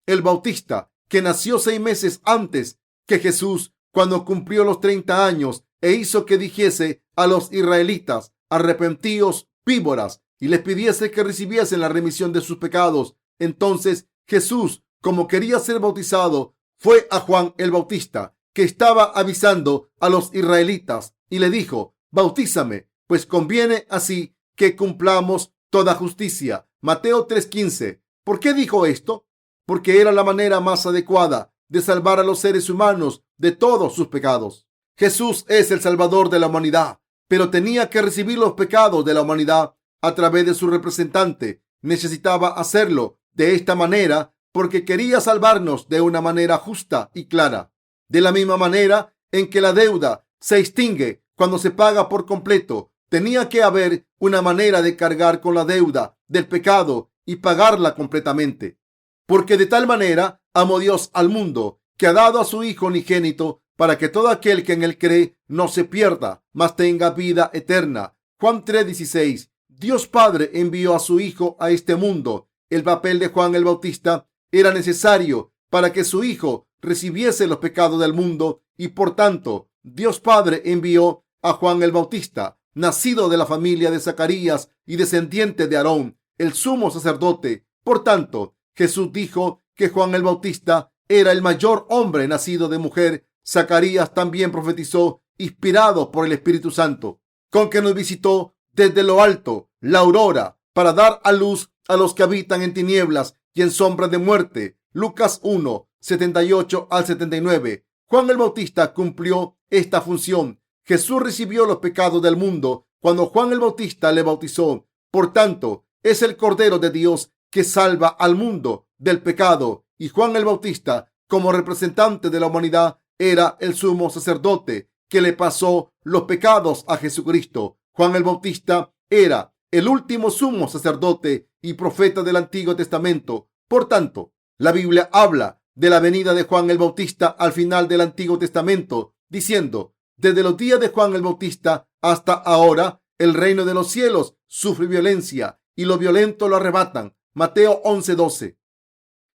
el Bautista, que nació 6 meses antes que Jesús, cuando cumplió los 30 años, e hizo que dijese a los israelitas: arrepentíos, víboras, y les pidiese que recibiesen la remisión de sus pecados. Entonces Jesús, como quería ser bautizado, fue a Juan el Bautista, que estaba avisando a los israelitas, y le dijo: bautízame, pues conviene así que cumplamos toda justicia. Mateo 3:15. ¿Por qué dijo esto? Porque era la manera más adecuada de salvar a los seres humanos de todos sus pecados. Jesús es el Salvador de la humanidad, pero tenía que recibir los pecados de la humanidad a través de su representante. Necesitaba hacerlo de esta manera porque quería salvarnos de una manera justa y clara. De la misma manera en que la deuda se extingue cuando se paga por completo, tenía que haber una manera de cargar con la deuda del pecado y pagarla completamente. Porque de tal manera amó Dios al mundo, que ha dado a su Hijo unigénito, para que todo aquel que en él cree no se pierda, mas tenga vida eterna. Juan 3:16. Dios Padre envió a su Hijo a este mundo. El papel de Juan el Bautista era necesario para que su Hijo recibiese los pecados del mundo, y por tanto Dios Padre envió a Juan el Bautista, nacido de la familia de Zacarías y descendiente de Aarón, el sumo sacerdote. Por tanto, Jesús dijo que Juan el Bautista era el mayor hombre nacido de mujer. Zacarías también profetizó, inspirado por el Espíritu Santo, con que nos visitó desde lo alto la aurora para dar a luz a los que habitan en tinieblas y en sombras de muerte. Lucas 1:78-79. Juan el Bautista cumplió esta función. Jesús recibió los pecados del mundo cuando Juan el Bautista le bautizó. Por tanto, es el Cordero de Dios que salva al mundo del pecado, y Juan el Bautista, como representante de la humanidad, era el sumo sacerdote que le pasó los pecados a Jesucristo. Juan el Bautista era el último sumo sacerdote y profeta del Antiguo Testamento. Por tanto, la Biblia habla de la venida de Juan el Bautista al final del Antiguo Testamento, diciendo: desde los días de Juan el Bautista hasta ahora, el reino de los cielos sufre violencia y los violentos lo arrebatan. Mateo 11:12.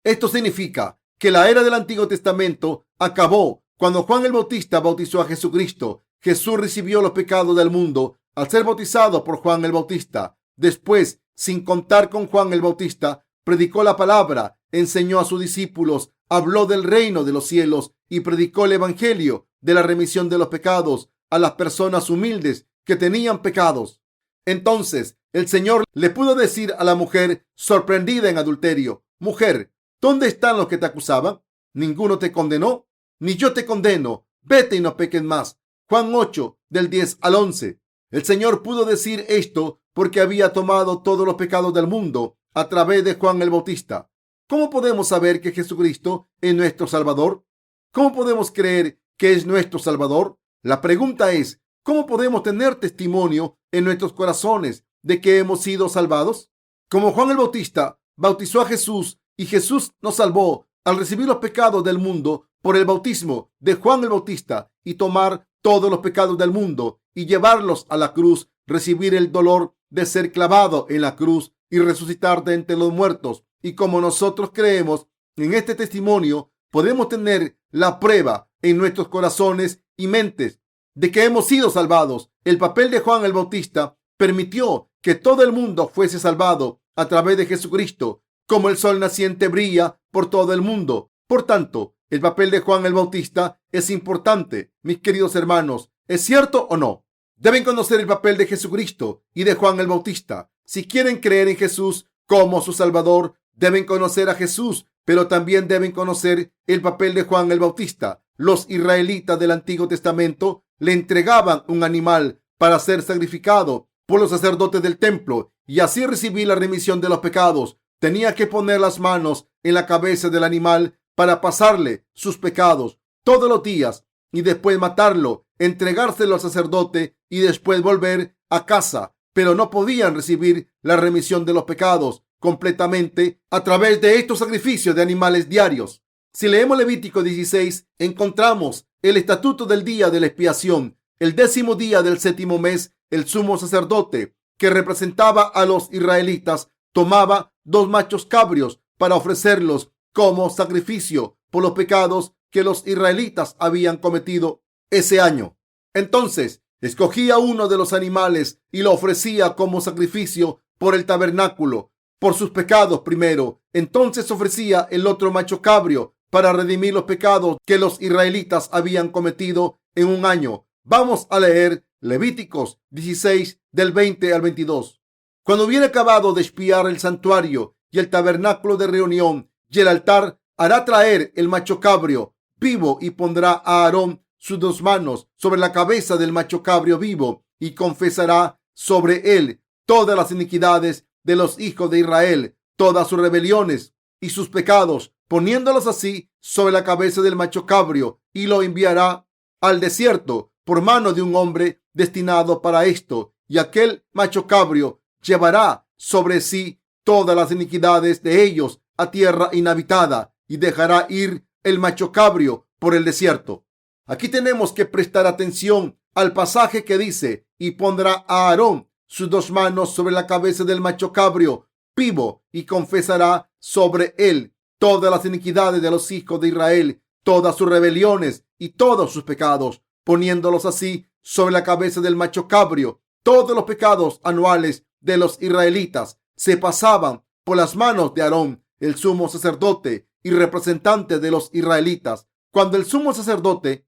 Esto significa que la era del Antiguo Testamento acabó cuando Juan el Bautista bautizó a Jesucristo. Jesús recibió los pecados del mundo al ser bautizado por Juan el Bautista. Después, sin contar con Juan el Bautista, predicó la palabra, enseñó a sus discípulos, habló del reino de los cielos y predicó el evangelio de la remisión de los pecados a las personas humildes que tenían pecados. Entonces, el Señor le pudo decir a la mujer sorprendida en adulterio: mujer, ¿dónde están los que te acusaban? ¿Ninguno te condenó? Ni yo te condeno. Vete y no peques más. Juan 8:10-11. El Señor pudo decir esto porque había tomado todos los pecados del mundo a través de Juan el Bautista. ¿Cómo podemos saber que Jesucristo es nuestro Salvador? ¿Cómo podemos creer que es nuestro Salvador? La pregunta es: ¿cómo podemos tener testimonio en nuestros corazones de que hemos sido salvados? Como Juan el Bautista bautizó a Jesús y Jesús nos salvó al recibir los pecados del mundo por el bautismo de Juan el Bautista y tomar todos los pecados del mundo y llevarlos a la cruz, recibir el dolor de ser clavado en la cruz y resucitar de entre los muertos. Y como nosotros creemos en este testimonio, podemos tener la prueba en nuestros corazones y mentes de que hemos sido salvados. El papel de Juan el Bautista permitió que todo el mundo fuese salvado a través de Jesucristo, como el sol naciente brilla por todo el mundo. Por tanto, el papel de Juan el Bautista es importante, mis queridos hermanos. ¿Es cierto o no? Deben conocer el papel de Jesucristo y de Juan el Bautista. Si quieren creer en Jesús como su Salvador, deben conocer a Jesús, pero también deben conocer el papel de Juan el Bautista. Los israelitas del Antiguo Testamento le entregaban un animal para ser sacrificado por los sacerdotes del templo y así recibir la remisión de los pecados. Tenía que poner las manos en la cabeza del animal para pasarle sus pecados todos los días y después matarlo, entregárselo al sacerdote y después volver a casa. Pero no podían recibir la remisión de los pecados completamente a través de estos sacrificios de animales diarios. Si leemos Levítico 16, encontramos el estatuto del día de la expiación. El 10º día del 7º mes, el sumo sacerdote, que representaba a los israelitas, tomaba 2 machos cabrios para ofrecerlos como sacrificio por los pecados que los israelitas habían cometido ese año. Entonces escogía uno de los animales y lo ofrecía como sacrificio por el tabernáculo, por sus pecados primero. Entonces ofrecía el otro macho cabrio para redimir los pecados que los israelitas habían cometido en un año. Vamos a leer Levíticos 16 del 20 al 22. Cuando hubiere acabado de expiar el santuario y el tabernáculo de reunión y el altar, hará traer el macho cabrio vivo y pondrá a Aarón sus 2 manos sobre la cabeza del macho cabrio vivo y confesará sobre él todas las iniquidades de los hijos de Israel, todas sus rebeliones y sus pecados, poniéndolos así sobre la cabeza del macho cabrio, y lo enviará al desierto por mano de un hombre destinado para esto, y aquel macho cabrio llevará sobre sí todas las iniquidades de ellos a tierra inhabitada, y dejará ir el macho cabrio por el desierto. Aquí tenemos que prestar atención al pasaje que dice: y pondrá a Aarón sus 2 manos sobre la cabeza del macho cabrio vivo y confesará sobre él todas las iniquidades de los hijos de Israel, todas sus rebeliones y todos sus pecados, poniéndolos así sobre la cabeza del macho cabrio. Todos los pecados anuales de los israelitas se pasaban por las manos de Aarón, el sumo sacerdote y representante de los israelitas. Cuando el sumo sacerdote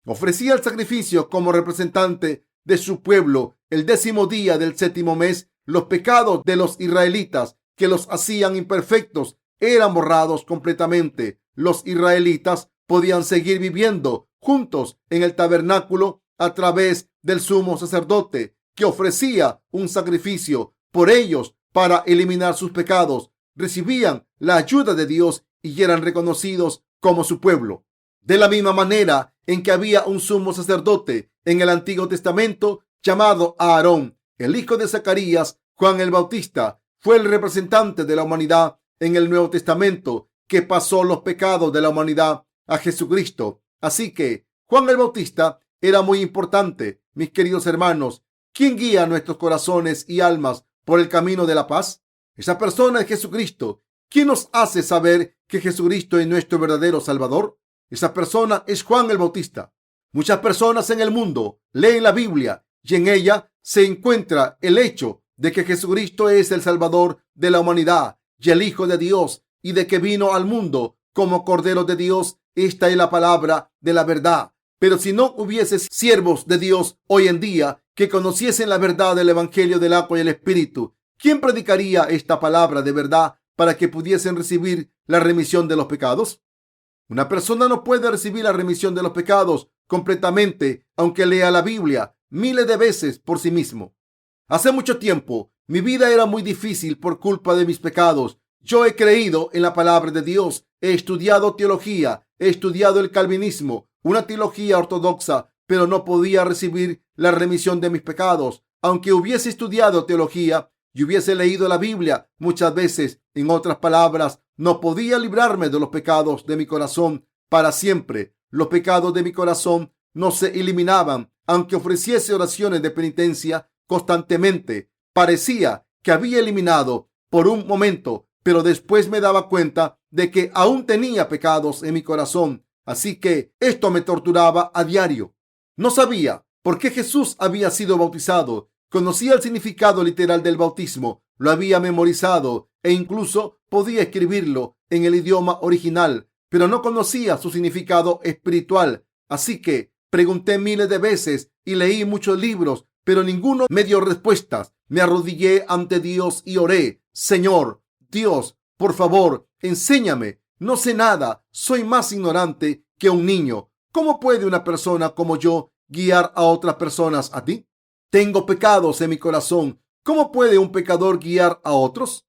ofrecía el sacrificio como representante de su pueblo el 10º día del 7º mes, los pecados de los israelitas que los hacían imperfectos eran borrados completamente. Los israelitas podían seguir viviendo juntos en el tabernáculo a través del sumo sacerdote, que ofrecía un sacrificio por ellos para eliminar sus pecados. Recibían la ayuda de Dios y eran reconocidos como su pueblo. De la misma manera en que había un sumo sacerdote en el Antiguo Testamento llamado Aarón, el hijo de Zacarías, Juan el Bautista fue el representante de la humanidad en el Nuevo Testamento que pasó los pecados de la humanidad a Jesucristo. Así que Juan el Bautista era muy importante. Mis queridos hermanos, ¿quién guía nuestros corazones y almas por el camino de la paz? Esa persona es Jesucristo. ¿Quién nos hace saber que Jesucristo es nuestro verdadero Salvador? Esa persona es Juan el Bautista. Muchas personas en el mundo leen la Biblia y en ella se encuentra el hecho de que Jesucristo es el Salvador de la humanidad y el Hijo de Dios, y de que vino al mundo como Cordero de Dios. Esta es la palabra de la verdad. Pero si no hubiese siervos de Dios hoy en día que conociesen la verdad del Evangelio del agua y el Espíritu, ¿quién predicaría esta palabra de verdad para que pudiesen recibir la remisión de los pecados? Una persona no puede recibir la remisión de los pecados completamente aunque lea la Biblia miles de veces por sí mismo. Hace mucho tiempo mi vida era muy difícil por culpa de mis pecados. Yo he creído en la palabra de Dios, he estudiado teología, he estudiado el calvinismo, una teología ortodoxa, pero no podía recibir la remisión de mis pecados. Aunque hubiese estudiado teología y hubiese leído la Biblia muchas veces, en otras palabras, no podía librarme de los pecados de mi corazón para siempre. Los pecados de mi corazón no se eliminaban, aunque ofreciese oraciones de penitencia constantemente. Parecía que había eliminado por un momento, pero después me daba cuenta de que aún tenía pecados en mi corazón. Así que esto me torturaba a diario. No sabía por qué Jesús había sido bautizado. Conocía el significado literal del bautismo, lo había memorizado e incluso podía escribirlo en el idioma original, pero no conocía su significado espiritual. Así que pregunté miles de veces y leí muchos libros, pero ninguno me dio respuestas. Me arrodillé ante Dios y oré: Señor Dios, por favor, enséñame. No sé nada, soy más ignorante que un niño. ¿Cómo puede una persona como yo guiar a otras personas a ti? Tengo pecados en mi corazón. ¿Cómo puede un pecador guiar a otros?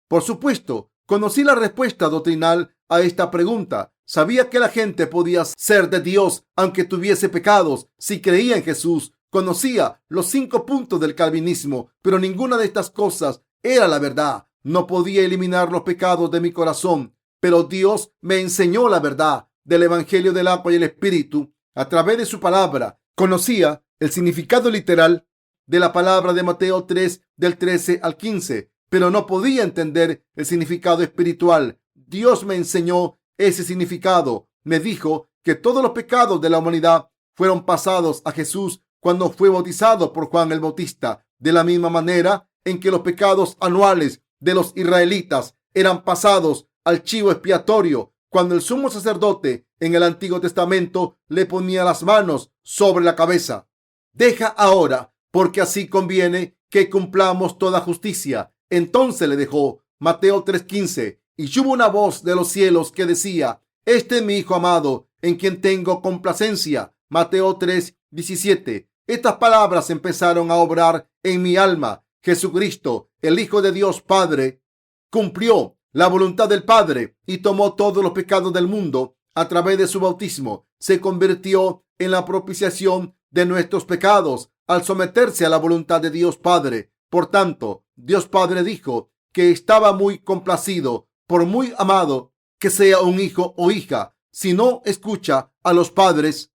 Por supuesto, conocí la respuesta doctrinal a esta pregunta. Sabía que la gente podía ser de Dios aunque tuviese pecados si creía en Jesús. Conocía los 5 puntos del calvinismo, pero ninguna de estas cosas era la verdad. No podía eliminar los pecados de mi corazón, pero Dios me enseñó la verdad del Evangelio del agua y el Espíritu a través de su palabra. Conocía el significado literal de la palabra de Mateo 3, del 13 al 15. pero no podía entender el significado espiritual. Dios me enseñó ese significado. Me dijo que todos los pecados de la humanidad fueron pasados a Jesús cuando fue bautizado por Juan el Bautista, de la misma manera en que los pecados anuales de los israelitas eran pasados al chivo expiatorio cuando el sumo sacerdote en el Antiguo Testamento le ponía las manos sobre la cabeza. Deja ahora, porque así conviene que cumplamos toda justicia. Entonces le dejó. Mateo 3:15. Y hubo una voz de los cielos que decía: Este es mi Hijo amado, en quien tengo complacencia. Mateo 3:17. Estas palabras empezaron a obrar en mi alma. Jesucristo, el Hijo de Dios Padre, cumplió la voluntad del Padre y tomó todos los pecados del mundo a través de su bautismo. Se convirtió en la propiciación de nuestros pecados al someterse a la voluntad de Dios Padre. Por tanto, Dios Padre dijo que estaba muy complacido, por muy amado que sea un hijo o hija. Si no escucha a los padres,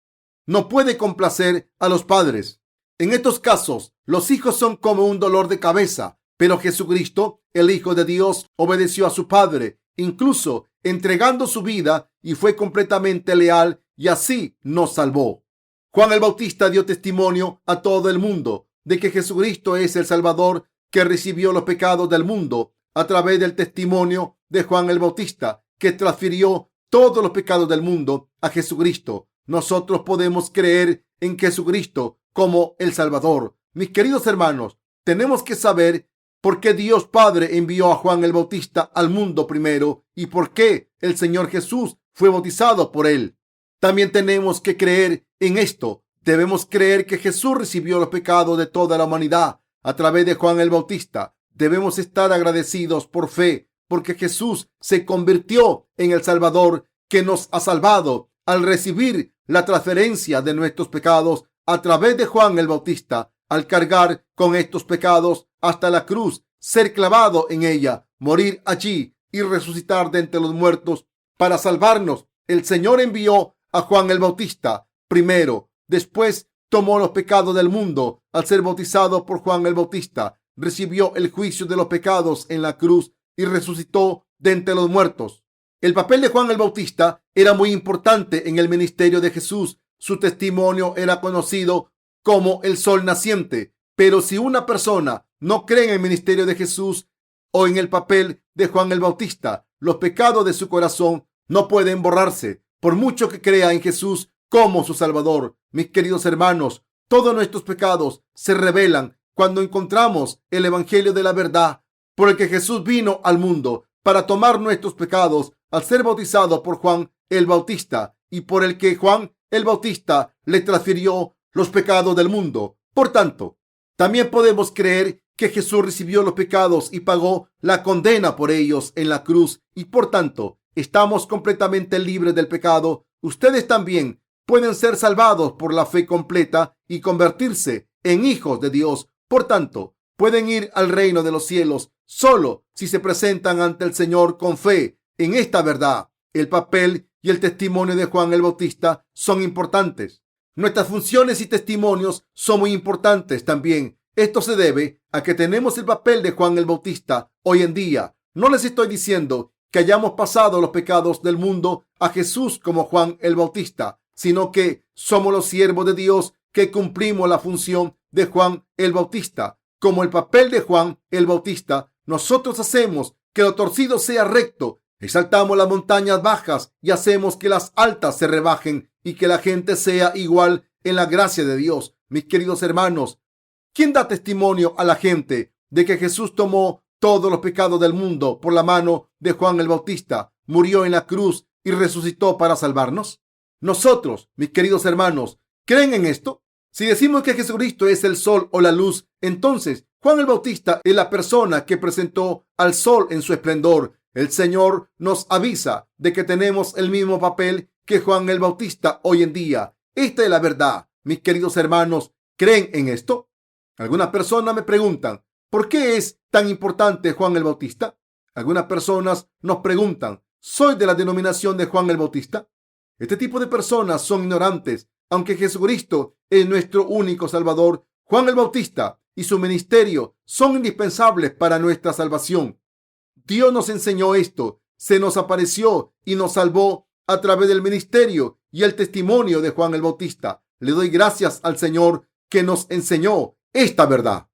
no puede complacer a los padres. En estos casos, los hijos son como un dolor de cabeza, pero Jesucristo, el Hijo de Dios, obedeció a su Padre, incluso entregando su vida, y fue completamente leal, y así nos salvó. Juan el Bautista dio testimonio a todo el mundo de que Jesucristo es el Salvador que recibió los pecados del mundo a través del testimonio de Juan el Bautista, que transfirió todos los pecados del mundo a Jesucristo. Nosotros podemos creer en Jesucristo como el Salvador. Mis queridos hermanos, tenemos que saber por qué Dios Padre envió a Juan el Bautista al mundo primero y por qué el Señor Jesús fue bautizado por él. También tenemos que creer en esto. Debemos creer que Jesús recibió los pecados de toda la humanidad a través de Juan el Bautista. Debemos estar agradecidos por fe, porque Jesús se convirtió en el Salvador que nos ha salvado al recibir la transferencia de nuestros pecados a través de Juan el Bautista, al cargar con estos pecados hasta la cruz, ser clavado en ella, morir allí y resucitar de entre los muertos para salvarnos. El Señor envió a Juan el Bautista primero, después tomó los pecados del mundo. Al ser bautizado por Juan el Bautista, recibió el juicio de los pecados en la cruz y resucitó de entre los muertos. El papel de Juan el Bautista era muy importante en el ministerio de Jesús. Su testimonio era conocido como el sol naciente. Pero si una persona no cree en el ministerio de Jesús o en el papel de Juan el Bautista, los pecados de su corazón no pueden borrarse, por mucho que crea en Jesús como su Salvador. Mis queridos hermanos, todos nuestros pecados se revelan cuando encontramos el Evangelio de la verdad, por el que Jesús vino al mundo para tomar nuestros pecados al ser bautizado por Juan el Bautista, y por el que Juan el Bautista le transfirió los pecados del mundo. Por tanto, también podemos creer que Jesús recibió los pecados y pagó la condena por ellos en la cruz, y por tanto estamos completamente libres del pecado. Ustedes también pueden ser salvados por la fe completa y convertirse en hijos de Dios. Por tanto, pueden ir al reino de los cielos solo si se presentan ante el Señor con fe en esta verdad. El papel y el testimonio de Juan el Bautista son importantes. Nuestras funciones y testimonios son muy importantes también. Esto se debe a que tenemos el papel de Juan el Bautista hoy en día. No les estoy diciendo que hayamos pasado los pecados del mundo a Jesús como Juan el Bautista, sino que somos los siervos de Dios que cumplimos la función de Juan el Bautista. Como el papel de Juan el Bautista, nosotros hacemos que lo torcido sea recto, exaltamos las montañas bajas y hacemos que las altas se rebajen y que la gente sea igual en la gracia de Dios. Mis queridos hermanos, ¿quién da testimonio a la gente de que Jesús tomó todos los pecados del mundo por la mano de Juan el Bautista, murió en la cruz y resucitó para salvarnos? Nosotros, mis queridos hermanos, ¿creen en esto? Si decimos que Jesucristo es el sol o la luz, entonces Juan el Bautista es la persona que presentó al sol en su esplendor. El Señor nos avisa de que tenemos el mismo papel que Juan el Bautista hoy en día. Esta es la verdad. Mis queridos hermanos, ¿creen en esto? Algunas personas me preguntan, ¿por qué es tan importante Juan el Bautista? Algunas personas nos preguntan, ¿soy de la denominación de Juan el Bautista? Este tipo de personas son ignorantes. Aunque Jesucristo es nuestro único Salvador, Juan el Bautista y su ministerio son indispensables para nuestra salvación. Dios nos enseñó esto, se nos apareció y nos salvó a través del ministerio y el testimonio de Juan el Bautista. Le doy gracias al Señor que nos enseñó esta verdad.